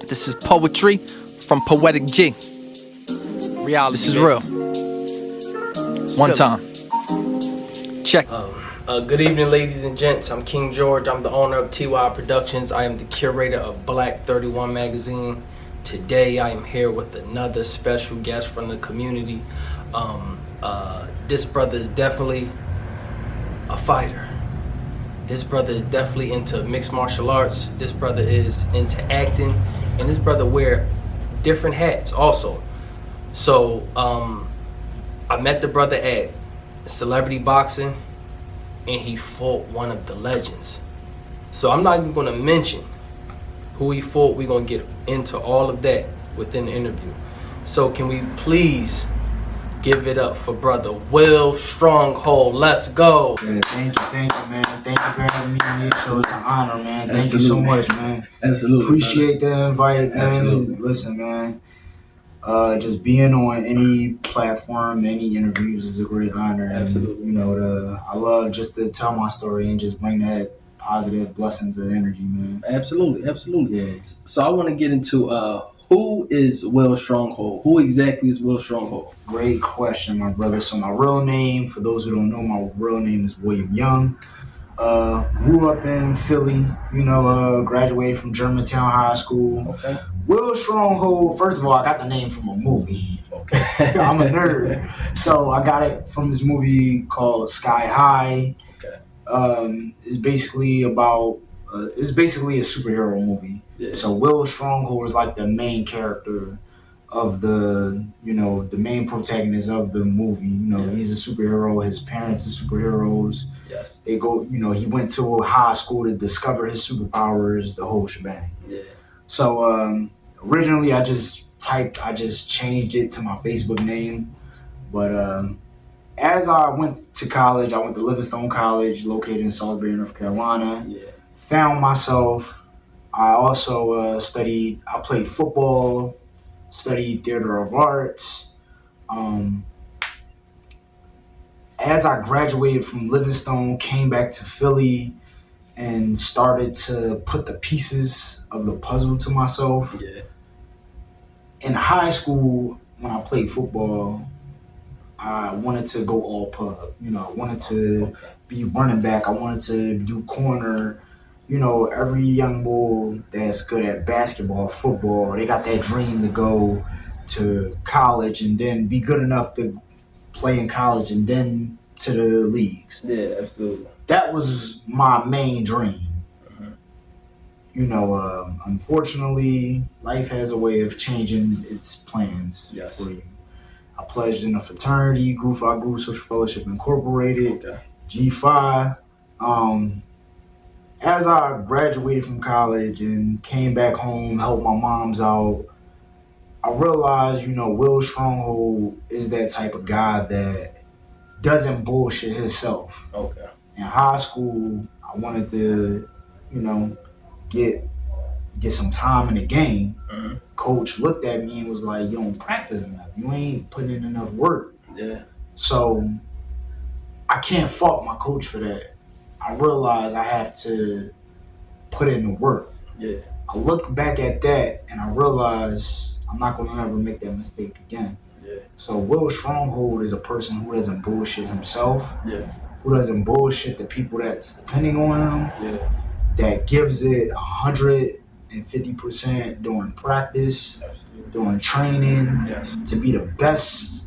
This is poetry from Poetic G. Reality. This is real. One time. Check. Good evening, ladies and gents. I'm King George. I'm the owner of T.Y.I Productions. I am the curator of Black 31 magazine. Today, I am here with another special guest from the community. This brother is definitely a fighter. This brother is definitely into mixed martial arts. This brother is into acting, and this brother wear different hats also. So I met the brother at Celebrity Boxing, and he fought one of the legends. So I'm not even gonna mention who he fought. We're gonna get into all of that within the interview. So can we please give it up for brother Will Stronghold? Let's go. Yeah, thank you, man. Thank you for having me on your show. It's an honor, man. Thank you so much, man. Absolutely. Appreciate the invite, man. Absolutely. Listen, man. Just being on any platform, any interviews is a great honor. Absolutely. And, I love just to tell my story and just bring that positive blessings of energy, man. Absolutely. Yeah. So I want to get into who is Will Stronghold? Who exactly is Will Stronghold? Great question, my brother. So my real name, for those who don't know, my real name is William Young. Grew up in Philly, graduated from Germantown High School. Okay. Will Stronghold, first of all, I got the name from a movie. Okay. I'm a nerd. So I got it from this movie called Sky High. Okay. It's basically a superhero movie. Yeah. So Will Stronghold is like the main character of the main protagonist of the movie. Yes. He's a superhero. His parents are superheroes. Yes. They go, he went to a high school to discover his superpowers, the whole shebang. Yeah. So originally I just changed it to my Facebook name. But as I went to college, I went to Livingstone College, located in Salisbury, North Carolina. Yeah. Found myself. I also I played football, studied theater of arts. As I graduated from Livingstone, came back to Philly and started to put the pieces of the puzzle to myself. Yeah. In high school, when I played football, I wanted to go all pub. I wanted to be running back. I wanted to do corner. Every young boy that's good at basketball, football, they got that dream to go to college and then be good enough to play in college and then to the leagues. Yeah, absolutely. That was my main dream. Unfortunately, life has a way of changing its plans Yes. for you. I pledged in a fraternity, Group Phi Group Social Fellowship Incorporated, Okay. G5. As I graduated from college and came back home, helped my moms out, I realized, Will Stronghold is that type of guy that doesn't bullshit himself. Okay. In high school, I wanted to, get some time in the game. Mm-hmm. Coach looked at me and was like, you don't practice enough. You ain't putting in enough work. Yeah. So I can't fault my coach for that. I realized I have to put in the work. Yeah. I look back at that and I realized I'm not going to ever make that mistake again. Yeah. So Will Stronghold is a person who doesn't bullshit himself, Yeah. who doesn't bullshit the people that's depending on him, Yeah. that gives it 150% during practice, Absolutely. during training, Yes. to be the best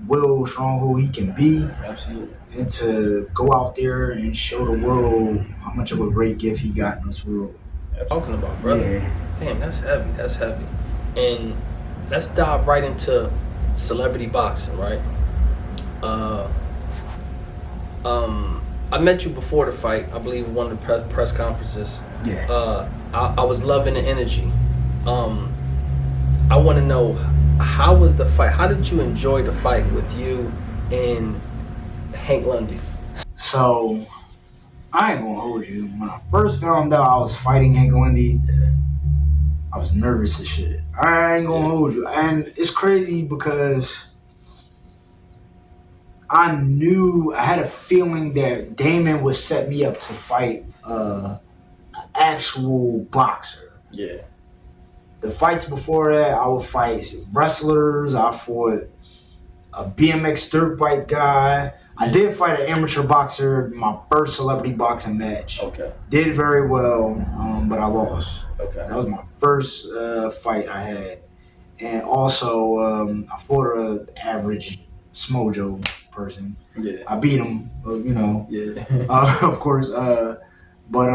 Will Stronghold he can be, Absolutely. and to go out there and show the world how much of a great gift he got in this world. Talking about, brother. Yeah. Damn, that's heavy. That's heavy. And let's dive right into celebrity boxing, right? I met you before the fight. I believe one of the press conferences. Yeah. I was loving the energy. I want to know, how was the fight? How did you enjoy the fight with you and Hank Lundy? So, I ain't gonna hold you. When I first found out I was fighting Hank Lundy, I was nervous as shit. I ain't gonna hold you. And it's crazy because I had a feeling that Damon would set me up to fight an actual boxer. Yeah. the fights before that, I would fight wrestlers. I fought a BMX dirt bike guy. I did fight an amateur boxer, my first celebrity boxing match. Okay. Did very well, but I lost. Okay. That was my first fight I had. And also, I fought an average Smojo person. Yeah. I beat him, Yeah. of course. But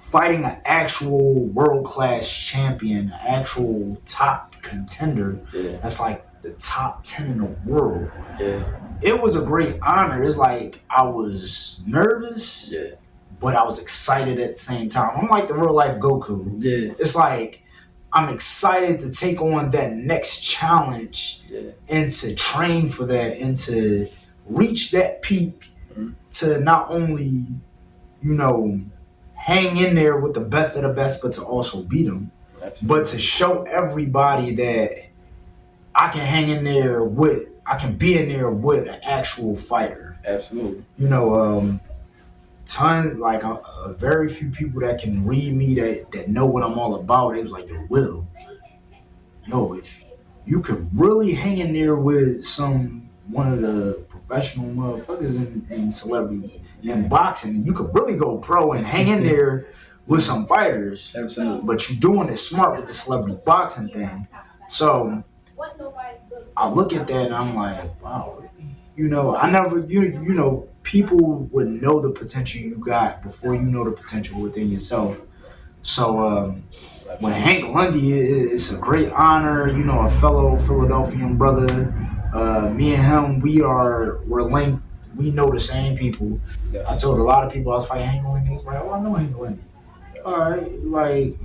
fighting an actual world-class champion, an actual top contender, that's like the top 10 in the world. Yeah. It was a great honor. It's like I was nervous, but I was excited at the same time. I'm like the real-life Goku. Yeah. It's like I'm excited to take on that next challenge and to train for that and to reach that peak to not only, hang in there with the best of the best, but to also beat them. Absolutely. But to show everybody that I can hang in there I can be in there with an actual fighter. Absolutely. Very few people that can read me that know what I'm all about. It was like, if you could really hang in there with one of the professional motherfuckers in celebrity in boxing, you could really go pro and hang in there with some fighters. Absolutely. But you're doing it smart with the celebrity boxing thing. So I look at that and I'm like, wow. I never, people would know the potential you got before you know the potential within yourself. So when Hank Lundy, it's a great honor, a fellow Philadelphian brother. Me and him, we're linked. We know the same people. Yes. I told a lot of people I was fighting Hank Lundy. He's like, I know Hank Lundy. Yes. All right, like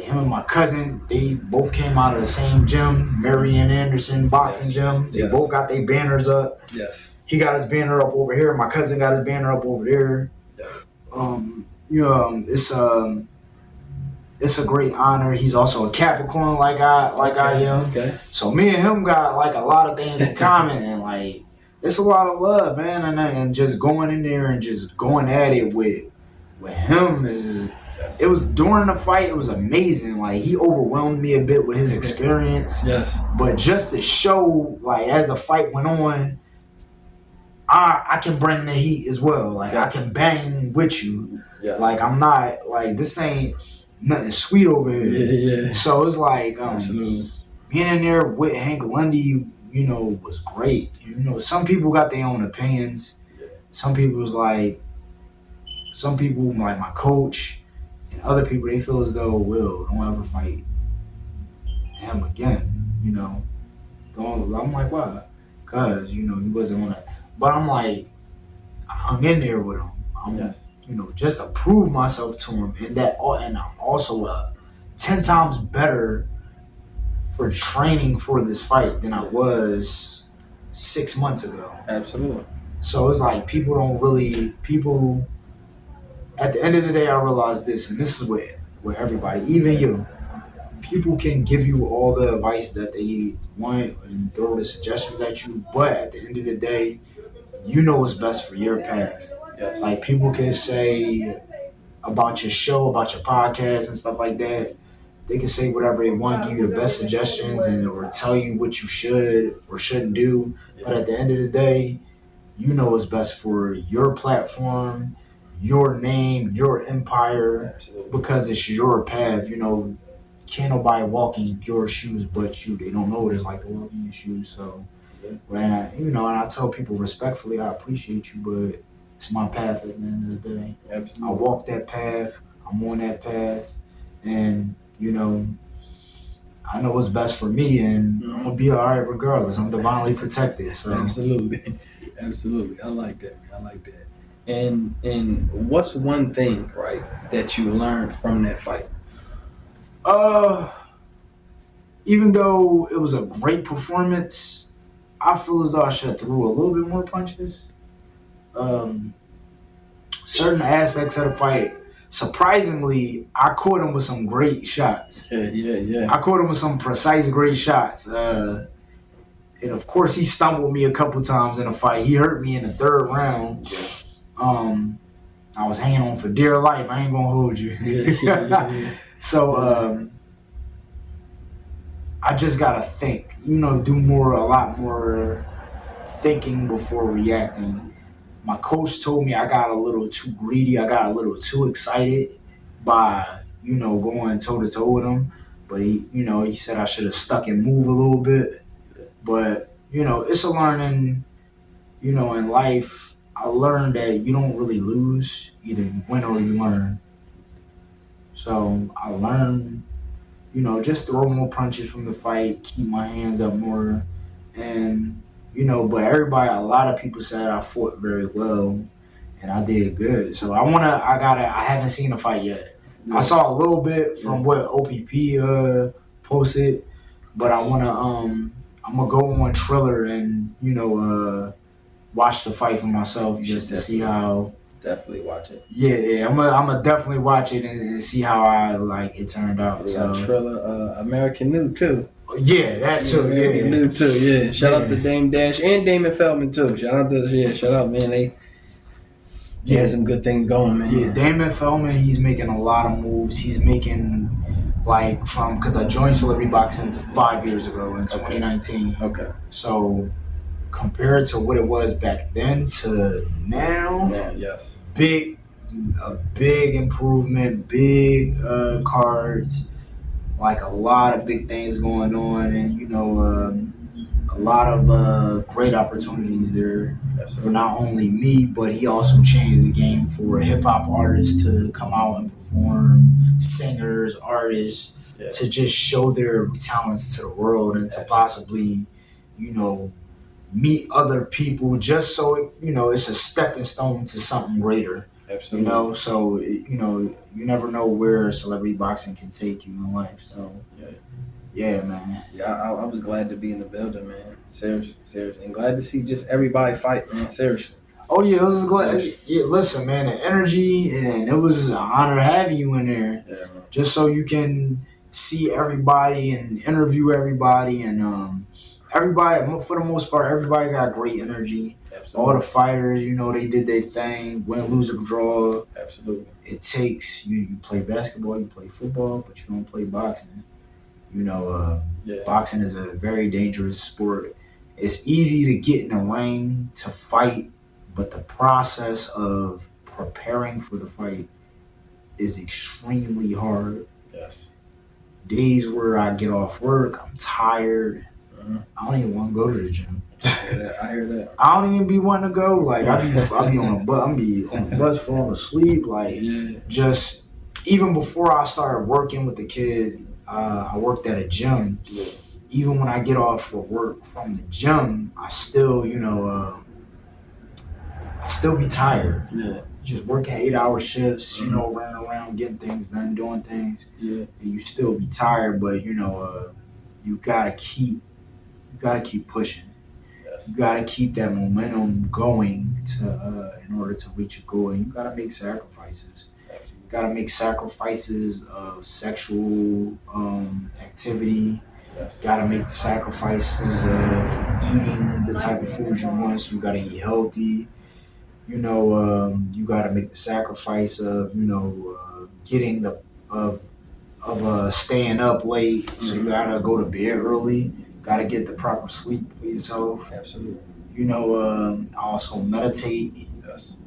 him and my cousin, they both came out of the same gym, Marion Anderson boxing gym. They both got their banners up. Yes. He got his banner up over here. My cousin got his banner up over there. Yes. It's a great honor. He's also a Capricorn like I am. Okay. So me and him got like a lot of things in common, and like it's a lot of love, man. And just going in there and just going at it with him is. It was during the fight. It was amazing. Like he overwhelmed me a bit with his experience. Yes. But just to show, like as the fight went on, I can bring the heat as well. Like I can bang with you. Yes. Like I'm not like this ain't nothing sweet over here. Yeah. So it's like absolutely. Being in there with Hank Lundy, was great. Some people got their own opinions. Yeah. Some people like my coach. And other people, they feel as though, don't ever fight him again, I'm like, why? Because, he wasn't on that. But I'm like, I hung in there with him. Just to prove myself to him. And I'm also 10 times better for training for this fight than I was 6 months ago. Absolutely. So it's like people at the end of the day, I realized this, and this is where everybody, even you, people can give you all the advice that they want and throw the suggestions at you, but at the end of the day, you know what's best for your path. Yes. Like people can say about your show, about your podcast and stuff like that. They can say whatever they want, give you the best suggestions, or tell you what you should or shouldn't do. Yeah. But at the end of the day, you know what's best for your platform, your name, your empire. Absolutely. Because it's your path. Can't nobody walk in your shoes but you. They don't know what it's like to walk in your shoes. So, and I tell people respectfully, I appreciate you, but it's my path at the end of the day. Absolutely. I walk that path. I'm on that path, and I know what's best for me, and I'm gonna be all right regardless. I'm divinely protected. So. Absolutely. I like that. And what's one thing, right, that you learned from that fight? Even though it was a great performance, I feel as though I should have threw a little bit more punches. Certain aspects of the fight, surprisingly, I caught him with some great shots. Yeah. I caught him with some precise, great shots. And of course, he stumbled me a couple times in the fight. He hurt me in the third round. Yeah. I was hanging on for dear life. I ain't gonna hold you. Yeah. So I just gotta think. Do a lot more thinking before reacting. My coach told me I got a little too greedy. I got a little too excited by going toe to toe with him. But he said I should have stuck and move a little bit. But it's a learning. In life, I learned that you don't really lose. Either you win or you learn. So I learned, just throw more punches from the fight, keep my hands up more, and but a lot of people said I fought very well, and I did good. So I haven't seen the fight yet. Yeah. I saw a little bit from what OPP posted, but I'm gonna go on Triller and watch the fight for myself just to see how. Definitely watch it. Yeah, I'm gonna definitely watch it and see how it turned out. Yeah, So Triller, American New too. yeah, that too. American New too. Yeah, shout out to Dame Dash and Damon Feldman too. Shout out, man. They had some good things going, man. Yeah, Damon Feldman, he's making a lot of moves. He's making because I joined Celebrity Boxing 5 years ago in 2019. Okay. So compared to what it was back then to now, yes, a big improvement, big cards, a lot of big things going on, and a lot of great opportunities there for not only me, but he also changed the game for hip hop artists to come out and perform, singers, artists to just show their talents to the world and to possibly, meet other people just so it's a stepping stone to something greater. Absolutely. So you never know where celebrity boxing can take you in life. So yeah, man. Yeah, I was glad to be in the building, man. Seriously, and glad to see just everybody fight, man. Seriously. Oh yeah, it was glad. Yeah, listen, man, the energy, and it was an honor having you in there. Yeah, man. Just so you can see everybody and interview everybody, and everybody, for the most part, everybody got great energy. Absolutely. All the fighters, they did their thing, win, lose, or draw. Absolutely. It takes you play basketball, you play football, but you don't play boxing. Boxing is a very dangerous sport. It's easy to get in the ring to fight, but the process of preparing for the fight is extremely hard. Yes. Days where I get off work, I'm tired. I don't even want to go to the gym. I hear that. I don't even be wanting to go. I be on a bus. I'm be on the bus falling asleep. Just even before I started working with the kids, I worked at a gym. Yeah. Even when I get off for work from the gym, I still, I still be tired. Yeah. Just working 8-hour shifts, running around, getting things done, doing things. Yeah. And you still be tired, but you gotta keep pushing. Yes. You gotta keep that momentum going in order to reach your goal. And you gotta make sacrifices. You gotta make sacrifices of sexual activity. Yes. You gotta make the sacrifices of eating the type of food you want. So you gotta eat healthy. You gotta make the sacrifice of getting staying up late. So you gotta go to bed early. Gotta get the proper sleep for yourself. Absolutely. I also meditate. Yes.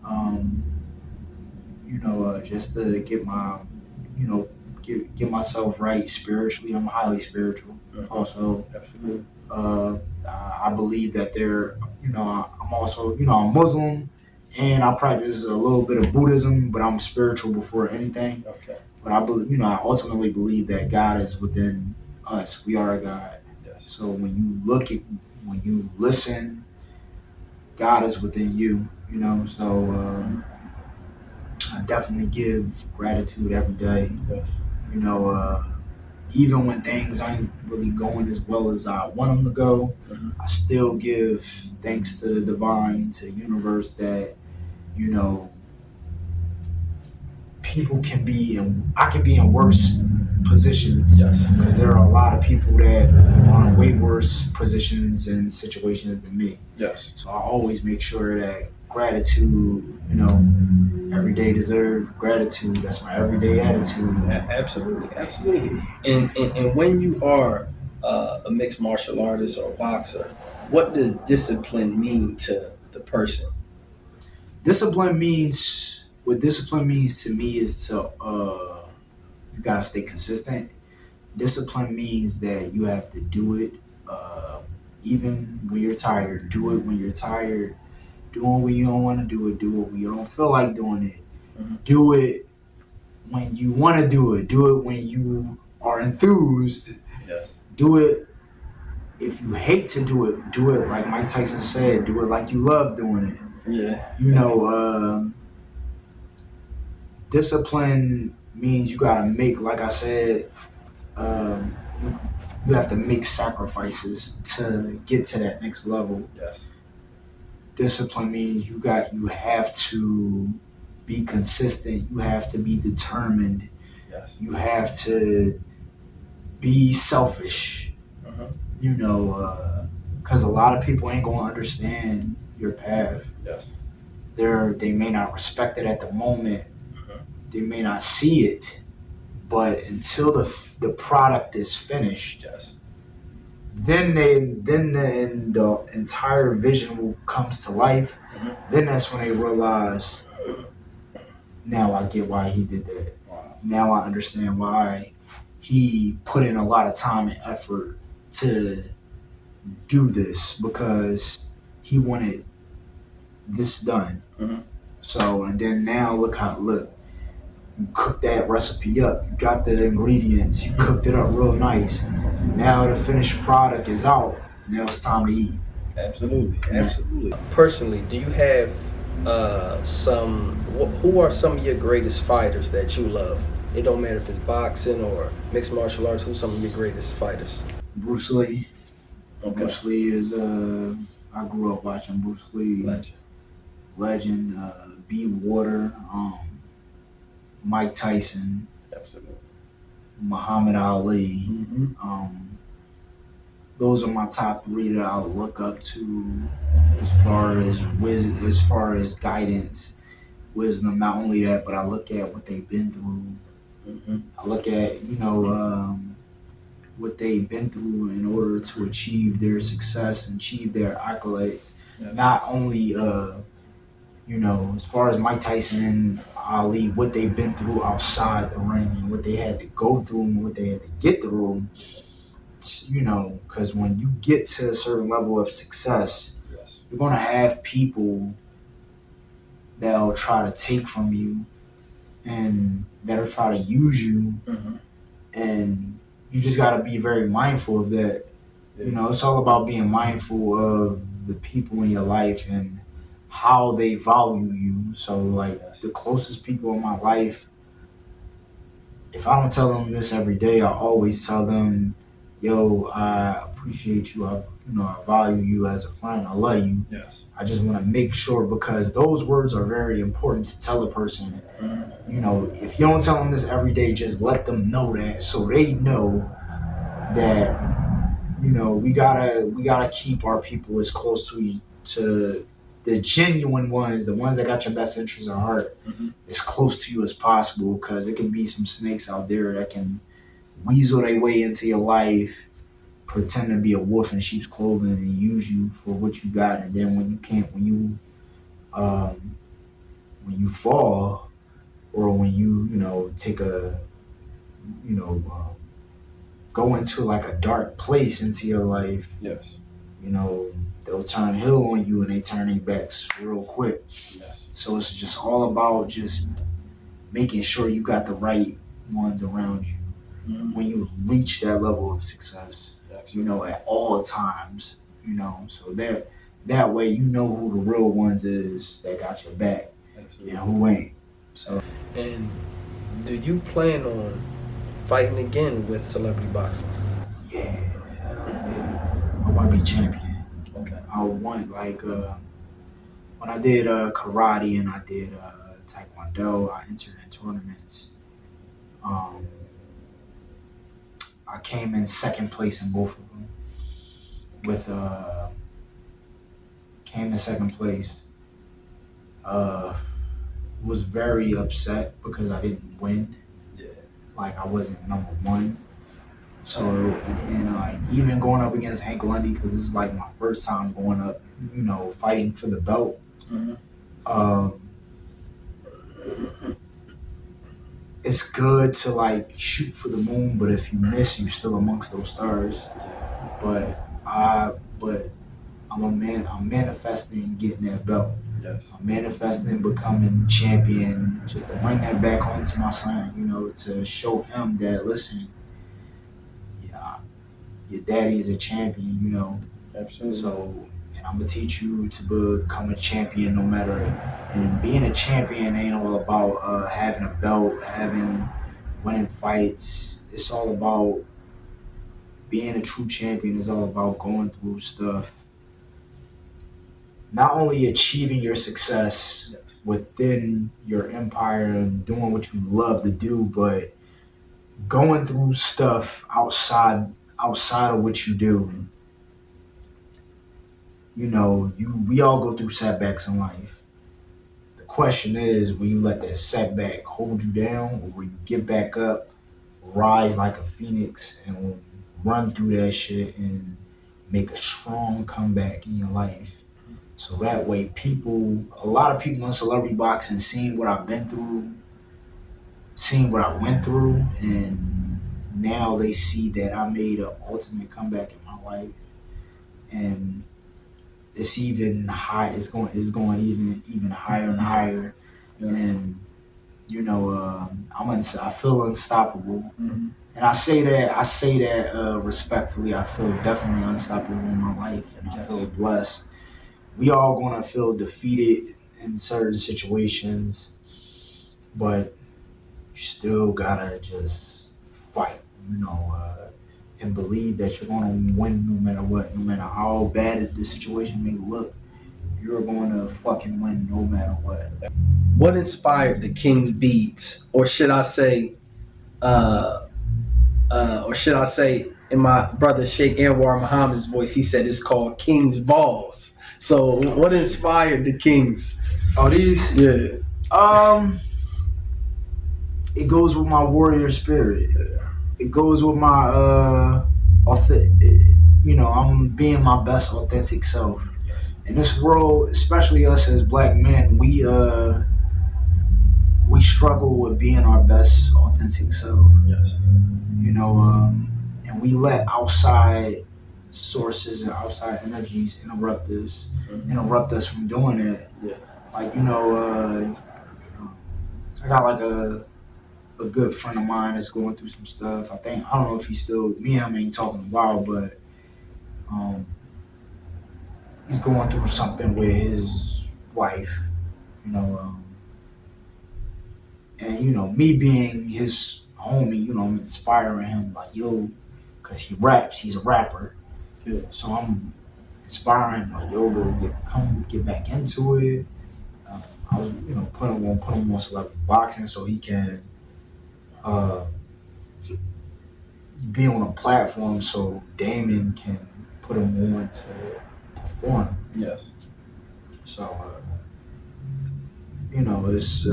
Just to get my, get myself right spiritually. I'm highly spiritual. Also, absolutely. I believe that I'm also, I'm Muslim, and I practice a little bit of Buddhism, but I'm spiritual before anything. Okay. But I believe, I ultimately believe that God is within us. We are a God. Yes. So when you listen, God is within you. So I definitely give gratitude every day. Yes. Even when things aren't really going as well as I want them to go, I still give thanks to the divine, to the universe that, people can be I can be in worse positions. Yes. Because there are a lot of people that are in way worse positions and situations than me. Yes. So I always make sure that gratitude, every day deserve gratitude. That's my everyday attitude. Absolutely. And when you are a mixed martial artist or a boxer, what does discipline mean to the person? Discipline means to me is to you gotta stay consistent. Discipline means that you have to do it uh, even when you're tired. Do it when you're tired. Do it when you don't want to do it. Do it when you don't feel like doing it. Mhm. Do it when you want to do it. Do it when you are enthused. Yes. Do it if you hate to do it. Do it like Mike Tyson said. Do it like you love doing it. Yeah. You know, discipline means you gotta make, like I said, you have to make sacrifices to get to that next level. Yes. Discipline means you have to be consistent. You have to be determined. Yes. You have to be selfish. Uh-huh. You know, because a lot of people ain't gonna understand your path. Yes. They may not respect it at the moment. Uh-huh. They may not see it, but until the product is finished, Yes. then the entire vision comes to life. Mhm. Then that's when they realize, now I get why he did that. Wow. Now I understand why he put in a lot of time and effort to do this, because he wanted this done. Mhm. So, and then now look, you cook that recipe up, you got the ingredients, you cooked it up real nice. Now the finished product is out. Now it's time to eat. Absolutely. Yeah. Absolutely. Personally, do you have who are some of your greatest fighters that you love? It don't matter if it's boxing or mixed martial arts. Who's some of your greatest fighters? Bruce Lee. Okay. Bruce Lee is I grew up watching Bruce Lee. Legend. B. Water. Mike Tyson. Absolutely. Muhammad Ali. Mm-hmm. Those are my top three that I look up to as far as guidance, wisdom. Not only that, but I look at what they've been through. Mm-hmm. I look at what they've been through in order to achieve their success and achieve their accolades. Yes. Not only as far as Mike Tyson and Ali, what they've been through outside the ring and what they had to go through and what they had to get through. Because when you get to a certain level of success, Yes. you're gonna have people that'll try to take from you and that'll try to use you, Mm-hmm. and you just gotta be very mindful of that. Yeah. It's all about being mindful of the people in your life and how they value you. So, like, Yes. the closest people in my life, if I don't tell them this every day, I always tell them, yo, I appreciate you. I value you as a friend. I love you. Yes. I just want to make sure, because those words are very important to tell a person. Mm-hmm. If you don't tell them this every day, just let them know that, so they know that, we gotta keep our people as close to the genuine ones, the ones that got your best interests at heart, Mm-hmm. as close to you as possible, because there can be some snakes out there that can weasel their way into your life, pretend to be a wolf in sheep's clothing, and use you for what you got. And then when you fall, or when you take a you know go into like a dark place into your life, Yes. they'll turn heel on you and they turn their backs real quick. Yes. So it's just all about just making sure you got the right ones around you Mm-hmm. when you reach that level of success. Absolutely. At all times. So that way who the real ones is that got your back. Absolutely. And who ain't. So And do you plan on fighting again with celebrity boxing? yeah, I want to be champion. Okay. I want, like, when I did karate and I did taekwondo, I entered in tournaments. I came in second place in both of them. Came in second place. Was very upset because I didn't win. Yeah. Like, I wasn't number one. So even going up against Hank Lundy, because this is like my first time going up, fighting for the belt. Mm-hmm. Um, it's good to like shoot for the moon, but if you miss, you're still amongst those stars. But I'm a man. I'm manifesting getting that belt. Yes. I'm manifesting becoming champion, just to bring that back home to my son. To show him that listen, yeah, your daddy's a champion. Absolutely. So, and I'm gonna teach you to become a champion, no matter. And being a champion ain't all about having a belt, winning fights. It's all about being a true champion. Is all about going through stuff, not only achieving your success within your empire and doing what you love to do, but going through stuff outside of what you do. We all go through setbacks in life. The question is, will you let that setback hold you down, or will you get back up, rise like a phoenix, and run through that shit and make a strong comeback in your life? So that way, a lot of people in celebrity boxing, seeing what I've been through, seeing what I went through, and now they see that I made an ultimate comeback in my life, and it's even high. It's going even higher and higher, Yes. and I feel unstoppable. Mm-hmm. And I say that respectfully. I feel definitely unstoppable in my life, and I feel blessed. We all gonna feel defeated in certain situations, but you still gotta just fight, and believe that you're gonna win no matter what, no matter how bad the situation may look. You're going to fucking win no matter what. What inspired the King's Beads, or should I say, in my brother Sheikh Anwar Muhammad's voice, he said it's called King's Balls. So, what inspired the Kings? Oh, these? Yeah. It goes with my warrior spirit. It goes with my I'm being my best authentic self. In this world, especially us as black men, we struggle with being our best authentic self. Yes. And we let outside sources and outside energies interrupt us from doing it. Yeah. Like I got like a good friend of mine that's going through some stuff. I don't know if he's still, me and him ain't talking in a while, but he's going through something with his wife, you know, and me being his homie, I'm inspiring him like, yo, because he raps, he's a rapper. Yeah. So I'm inspiring him like, yo, bro, come get back into it. I was, put him on celebrity boxing so he can be on a platform so Damon can put him on to perform. Yes. So, it's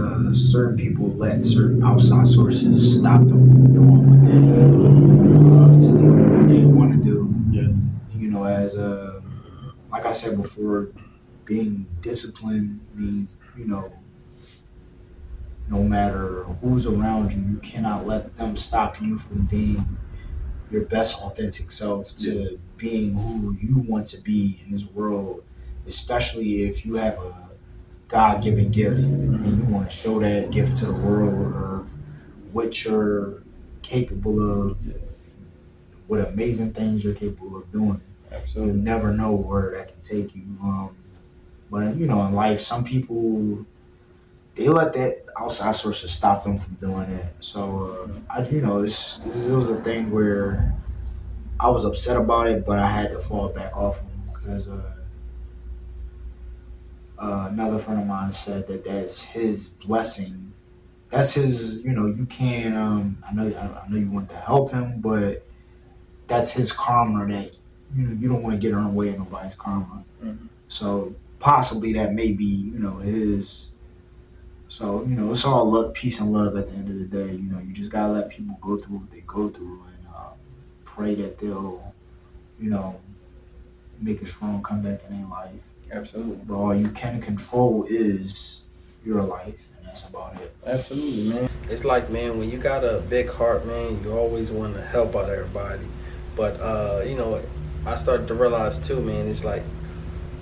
certain people let certain outside sources stop them from doing what they love to do, what they want to do. Yeah. As like I said before, being disciplined means, no matter who's around you, you cannot let them stop you from being your best authentic self, to being who you want to be in this world, especially if you have a God-given gift and you want to show that gift to the world of what you're capable of, what amazing things you're capable of doing. Absolutely. You never know where that can take you. But in life, some people, they let that outside sources stop them from doing it. So it was a thing where I was upset about it, but I had to fall back off him because another friend of mine said that that's his blessing. That's his. You can't. I know you want to help him, but that's his karma. That you don't want to get in the way of nobody's karma. Mm-hmm. So possibly that may be his. So it's all love, peace and love at the end of the day. You just gotta let people go through what they go through and pray that they'll, you know, make a strong comeback in their life. Absolutely. But all you can control is your life, and that's about it. Absolutely, man. It's like, man, when you got a big heart, man, you always want to help out everybody. But, you know, I started to realize, too, man, it's like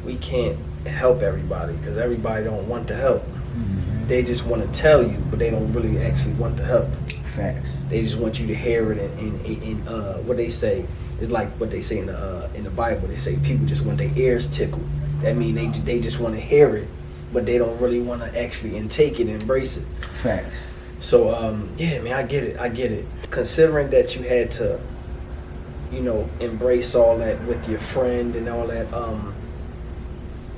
we can't help everybody because everybody don't want to help. Mm-hmm. They just want to tell you, but they don't really actually want to help. Facts. They just want you to hear it, and what they say is like what they say in the Bible. They say people just want their ears tickled. That means they just want to hear it, but they don't really want to actually intake it and embrace it. Facts. So yeah, man, I get it. Considering that you had to, you know, embrace all that with your friend and all that,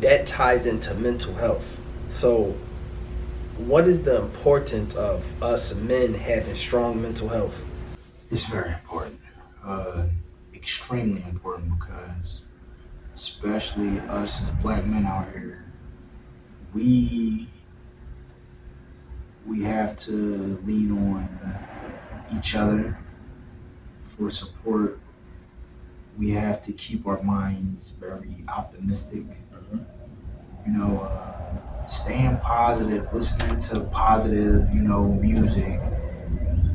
that ties into mental health. So what is the importance of us men having strong mental health? It's very important. Extremely important, because especially us as black men out here, we have to lean on each other for support. We have to keep our minds very optimistic. You know, staying positive, listening to positive, you know, music.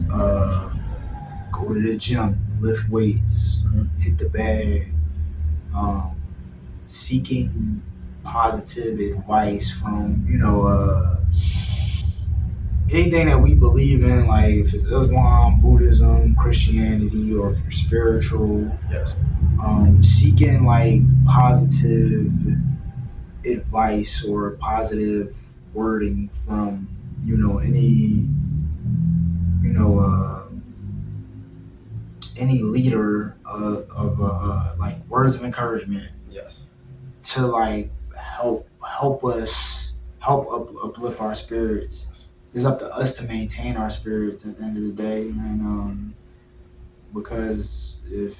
Go to the gym, lift weights, hit the bag. Seeking positive advice from, you know, anything that we believe in, like if it's Islam, Buddhism, Christianity, or if you're spiritual. Yes. Seeking like positive advice or positive wording from, you know, any leader of like words of encouragement. Yes. To like help uplift our spirits. It's up to us to maintain our spirits at the end of the day, and because if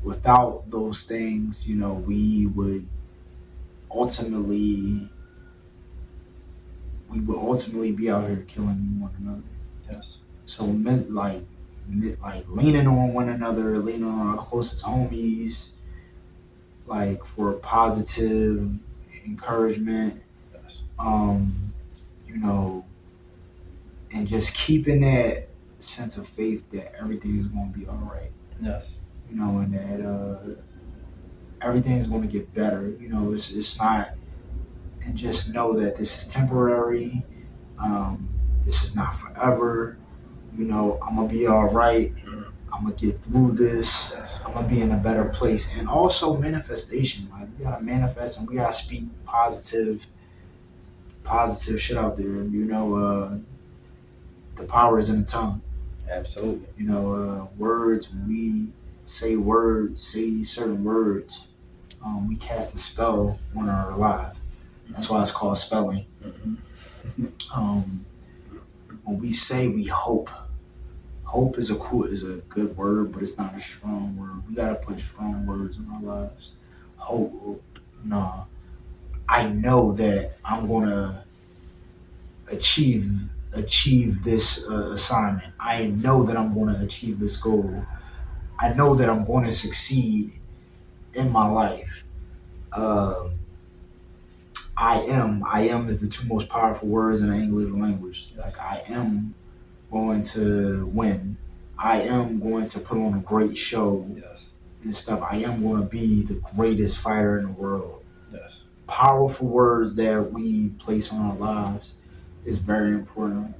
without those things, you know, we would ultimately be out here killing one another. Yes. So like leaning on one another, leaning on our closest homies, like for positive encouragement. Yes. You know, and just keeping that sense of faith that everything is going to be all right. Yes. You know, and that everything is going to get better. You know, it's not, and just know that this is temporary. This is not forever. You know, I'm gonna be all right. I'm gonna get through this. Yes. I'm gonna be in a better place. And also manifestation. Like, we gotta manifest, and we gotta speak positive shit out there. You know, the power is in the tongue. Absolutely. You know, words. When we say certain words, we cast a spell on our life. That's why it's called spelling. When we say we hope is a good word, but it's not a strong word. We gotta put strong words in our lives. Hope, nah. I know that I'm gonna achieve this assignment. I know that I'm gonna achieve this goal. I know that I'm going to succeed in my life. I am is the two most powerful words in the English language. Like, I am going to win. I am going to put on a great show. Yes. And stuff. I am going to be the greatest fighter in the world. Yes. Powerful words that we place on our lives is very important.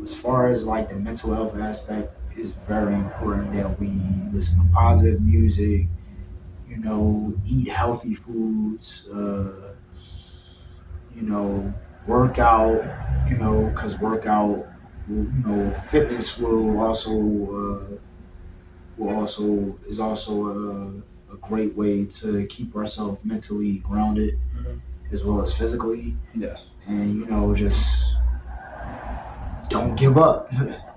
As far as like the mental health aspect, it's very important that we listen to positive music, you know, eat healthy foods, you know, work out, you know, because fitness is also a great way to keep ourselves mentally grounded, as well as physically. Yes. And, you know, just don't give up.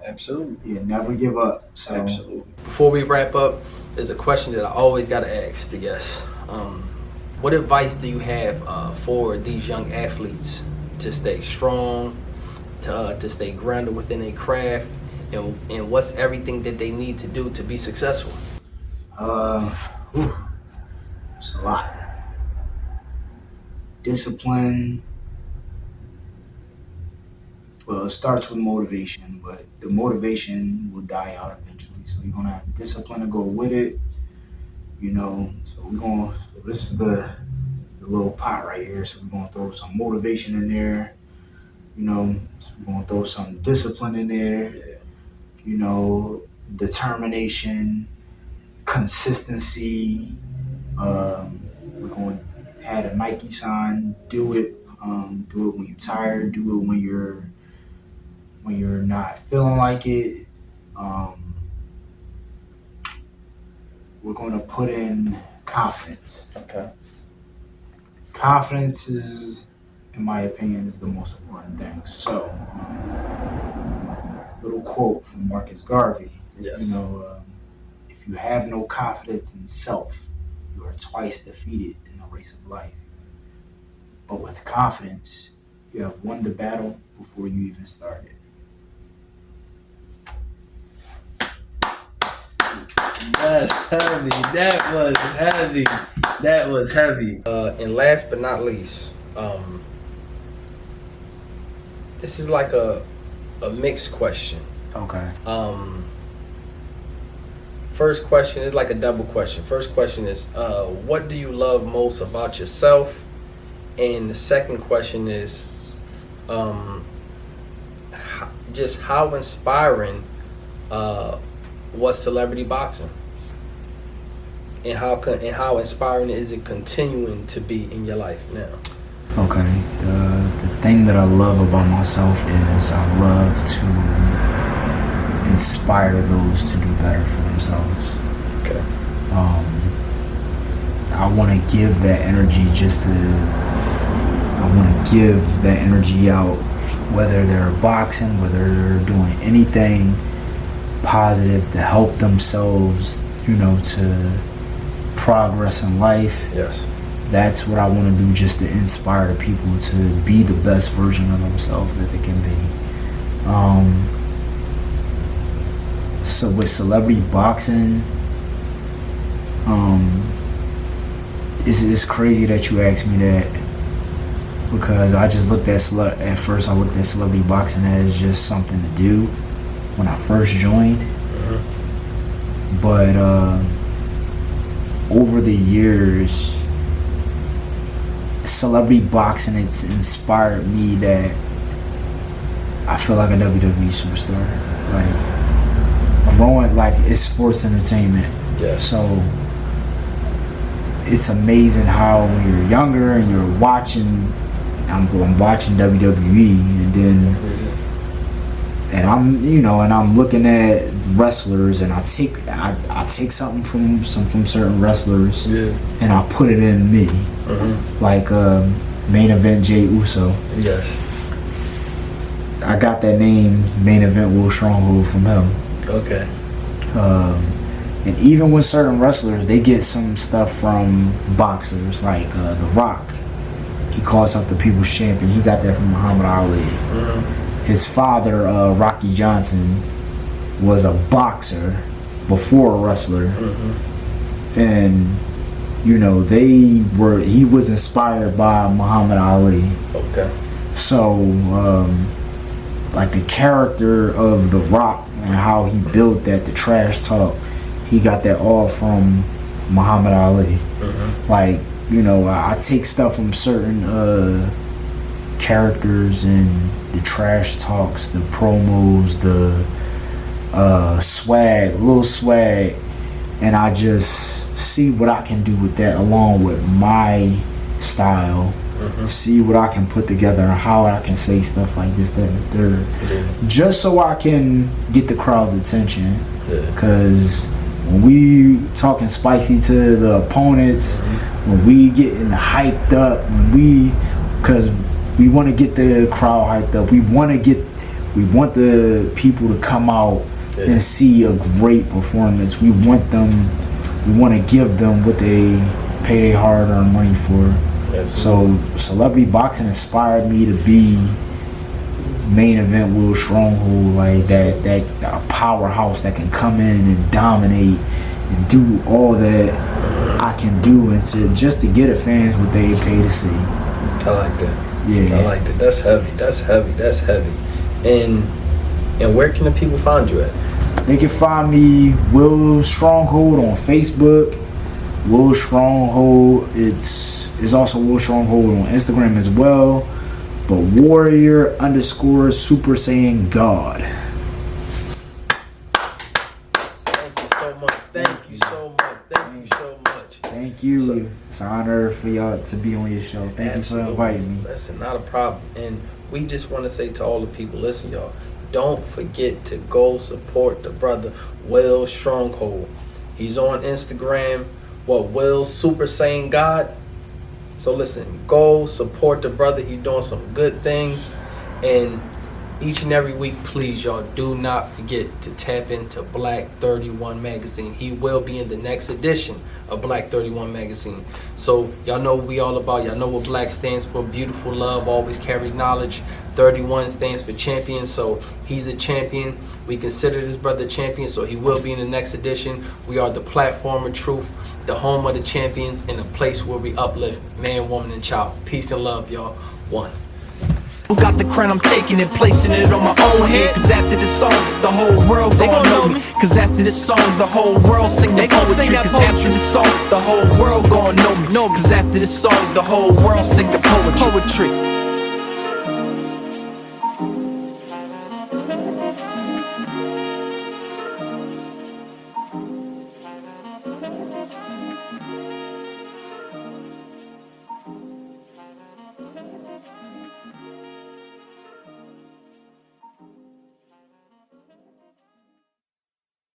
Absolutely. Yeah, never give up. So, Absolutely. Before we wrap up, there's a question that I always got to ask the guests. What advice do you have for these young athletes to stay strong, to stay grounded within a craft, and what's everything that they need to do to be successful? Whew, it's a lot. Discipline. Well, it starts with motivation, but the motivation will die out eventually. So you're gonna have discipline to go with it. So we're gonna. So this is the little pot right here. So we're gonna throw some motivation in there. So we're gonna throw some discipline in there. Determination, consistency. We're going to have a Nike sign. Do it. Do it when you're tired. Do it when you're not feeling like it. We're going to put in confidence. Okay. Confidence is, in my opinion, is the most important thing. So, little quote from Marcus Garvey. Yes. If you have no confidence in self, you are twice defeated in the race of life. But with confidence, you have won the battle before you even started. That's heavy. That was heavy. That was heavy. And last but not least, this is like a mixed question. Okay. First question is like a double question. First question is, what do you love most about yourself? And the second question is, how inspiring was celebrity boxing, and how inspiring is it continuing to be in your life now? Okay. The thing that I love about myself is I love to inspire those to do better for themselves. Okay. I want to give that energy I want to give that energy out, whether they're boxing, whether they're doing anything positive to help themselves, to progress in life. Yes. That's what I want to do, just to inspire people to be the best version of themselves that they can be. So with celebrity boxing, it's crazy that you asked me that, because I just looked at first I looked at celebrity boxing as just something to do when I first joined. Mm-hmm. But over the years, celebrity boxing, it's inspired me that I feel like a WWE superstar. Like growing, like it's sports entertainment. Yeah. So it's amazing how when you're younger and you're watching, I'm watching WWE, and I'm looking at wrestlers, and I take something from certain wrestlers, Yeah. and I put it in me. Mm-hmm. Like main event Jey Uso. Yes. I got that name, main event Will Stronghold, from him. Okay. And even with certain wrestlers, they get some stuff from boxers, like The Rock. He calls himself the People's Champion. He got that from Muhammad Ali. Mm-hmm. His father, Rocky Johnson, was a boxer before a wrestler. Mm-hmm. And he was inspired by Muhammad Ali. Okay. So like the character of The Rock and how he built that, the trash talk, he got that all from Muhammad Ali. Mm-hmm. Like, I take stuff from certain characters and the trash talks, the promos, the little swag, and I just see what I can do with that along with my style. Mm-hmm. See what I can put together and how I can say stuff like this, that, and the third. Yeah. Just so I can get the crowd's attention. Yeah. Because when we talking spicy to the opponents, Mm-hmm. when we getting hyped up, because we want to get the crowd hyped up. We want the people to come out and see a great performance. We want to give them what they pay their hard-earned money for. Absolutely. So celebrity boxing inspired me to be main event Will Stronghold, like that powerhouse that can come in and dominate and do all that I can do, and to get the fans what they pay to see. I like that. Yeah, I like that. That's heavy. That's heavy. That's heavy. And where can the people find you at? They can find me Will Stronghold on Facebook. Will Stronghold. It's also Will Stronghold on Instagram as well. But Warrior _ Super Saiyan God. Thank you so much. Thank you so much. Thank you so much. Thank you. So, it's an honor for y'all to be on your show. Thank you for inviting me. Listen, not a problem. And we just want to say to all the people, listen, y'all, don't forget to go support the brother Will Stronghold. He's on Instagram. Will Super Saiyan God. So listen, go support the brother. He's doing some good things. And each and every week, please, y'all, do not forget to tap into Black 31 magazine. He will be in the next edition of Black 31 magazine. So y'all know what we all about. Y'all know what Black stands for. Beautiful love always carries knowledge. 31 stands for champion. So he's a champion. We consider this brother champion. So he will be in the next edition. We are the platform of truth, the home of the champions, and a place where we uplift man, woman, and child. Peace and love, y'all. One. Who got the crown, I'm taking it, placing it on my own head. Cause after this song, the whole world gon' know me. Cause after this song, the whole world sing that poetry. Cause after this song, the whole world gon' know me. Cause after this song, the whole world sing the poetry.